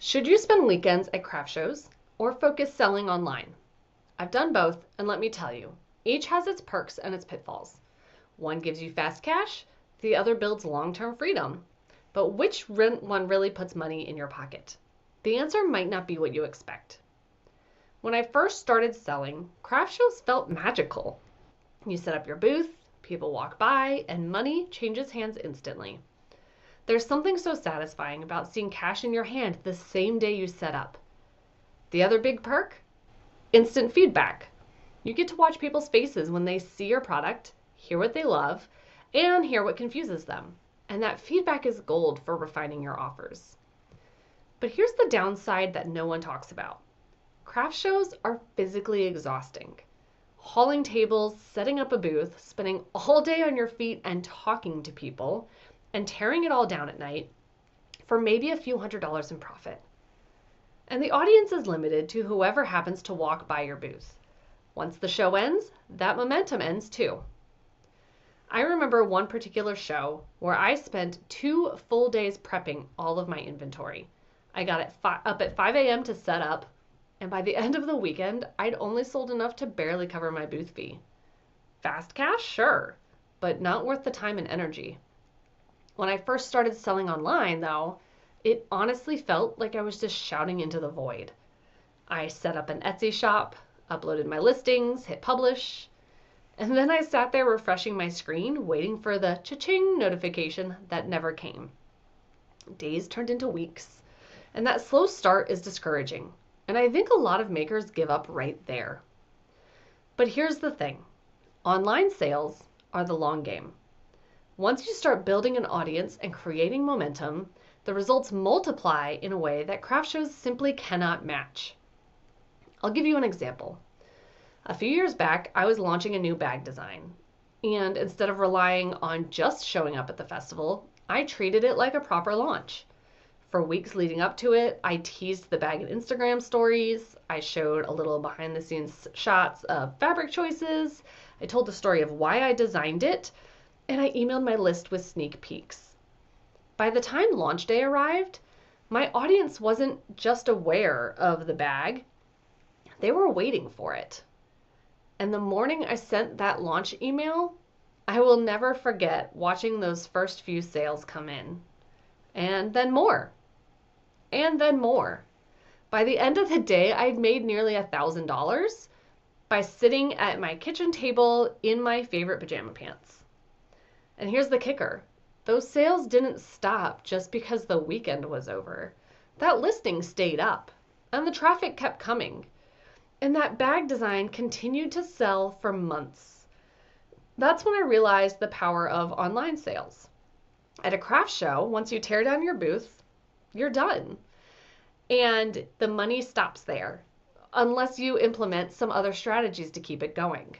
Should you spend weekends at craft shows or focus selling online? I've done both, and let me tell you, each has its perks and its pitfalls. One gives you fast cash, the other builds long-term freedom. But which one really puts money in your pocket? The answer might not be what you expect. When I first started selling, craft shows felt magical. You set up your booth, people walk by, and money changes hands instantly. There's something so satisfying about seeing cash in your hand the same day you set up. The other big perk? Instant feedback. You get to watch people's faces when they see your product, hear what they love, and hear what confuses them. And that feedback is gold for refining your offers. But here's the downside that no one talks about. Craft shows are physically exhausting. Hauling tables, setting up a booth, spending all day on your feet and talking to people, and tearing it all down at night for maybe a few $100s in profit. And the audience is limited to whoever happens to walk by your booth. Once the show ends, that momentum ends too. I remember one particular show where I spent 2 full days prepping all of my inventory. I got up at 5 a.m. to set up, and by the end of the weekend, I'd only sold enough to barely cover my booth fee. Fast cash? Sure, but not worth the time and energy. When I first started selling online, though, it honestly felt like I was just shouting into the void. I set up an Etsy shop, uploaded my listings, hit publish, and then I sat there refreshing my screen, waiting for the cha-ching notification that never came. Days turned into weeks, and that slow start is discouraging, and I think a lot of makers give up right there. But here's the thing. Online sales are the long game. Once you start building an audience and creating momentum, the results multiply in a way that craft shows simply cannot match. I'll give you an example. A few years back, I was launching a new bag design, and instead of relying on just showing up at the festival, I treated it like a proper launch. For weeks leading up to it, I teased the bag in Instagram stories, I showed a little behind the scenes shots of fabric choices, I told the story of why I designed it, and I emailed my list with sneak peeks. By the time launch day arrived, my audience wasn't just aware of the bag, they were waiting for it. And the morning I sent that launch email, I will never forget watching those first few sales come in. And then more. And then more. By the end of the day, I'd made nearly $1,000 by sitting at my kitchen table in my favorite pajama pants. And here's the kicker. Those sales didn't stop just because the weekend was over. That listing stayed up, and the traffic kept coming. And that bag design continued to sell for months. That's when I realized the power of online sales. At a craft show, once you tear down your booth, you're done. And the money stops there, unless you implement some other strategies to keep it going.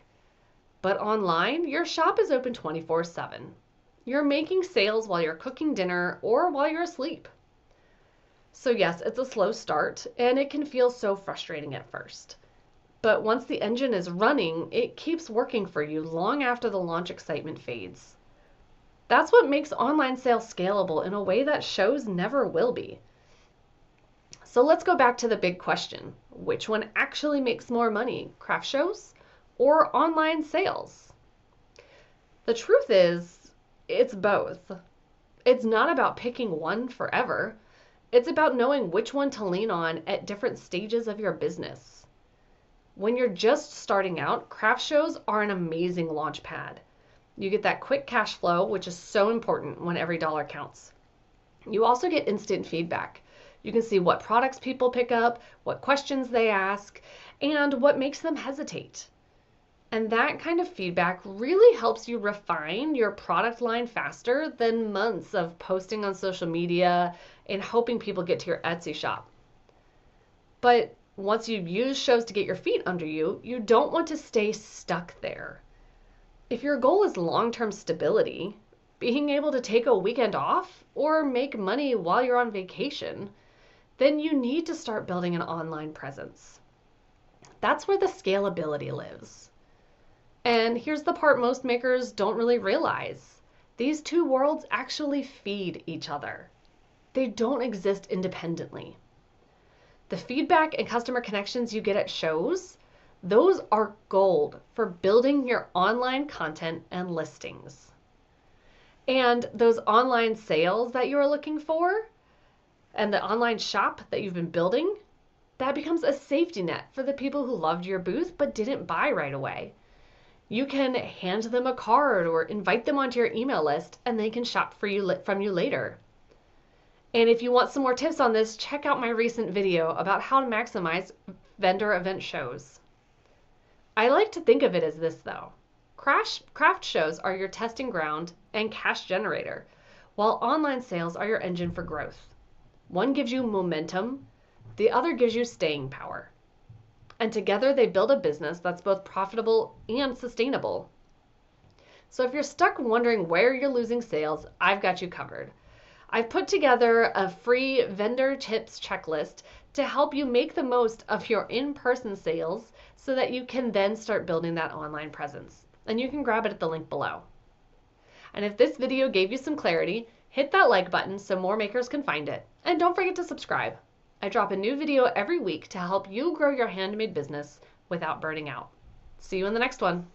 But online, your shop is open 24/7. You're making sales while you're cooking dinner or while you're asleep. So yes, it's a slow start, and it can feel so frustrating at first. But once the engine is running, it keeps working for you long after the launch excitement fades. That's what makes online sales scalable in a way that shows never will be. So let's go back to the big question. Which one actually makes more money, craft shows or online sales? The truth is, it's both. It's not about picking one forever. It's about knowing which one to lean on at different stages of your business. When you're just starting out, craft shows are an amazing launch pad. You get that quick cash flow, which is so important when every dollar counts. You also get instant feedback. You can see what products people pick up, what questions they ask, and what makes them hesitate. And that kind of feedback really helps you refine your product line faster than months of posting on social media and hoping people get to your Etsy shop. But once you've used shows to get your feet under you, you don't want to stay stuck there. If your goal is long-term stability, being able to take a weekend off or make money while you're on vacation, then you need to start building an online presence. That's where the scalability lives. And here's the part most makers don't really realize. These two worlds actually feed each other. They don't exist independently. The feedback and customer connections you get at shows, those are gold for building your online content and listings. And those online sales that you're looking for and the online shop that you've been building, that becomes a safety net for the people who loved your booth but didn't buy right away. You can hand them a card or invite them onto your email list and they can shop from you later. And if you want some more tips on this, check out my recent video about how to maximize vendor event shows. I like to think of it as this though. Craft shows are your testing ground and cash generator, while online sales are your engine for growth. One gives you momentum, the other gives you staying power. And together they build a business that's both profitable and sustainable. So if you're stuck wondering where you're losing sales, I've got you covered. I've put together a free vendor tips checklist to help you make the most of your in-person sales so that you can then start building that online presence. And you can grab it at the link below. And if this video gave you some clarity, hit that like button so more makers can find it. And don't forget to subscribe. I drop a new video every week to help you grow your handmade business without burning out. See you in the next one.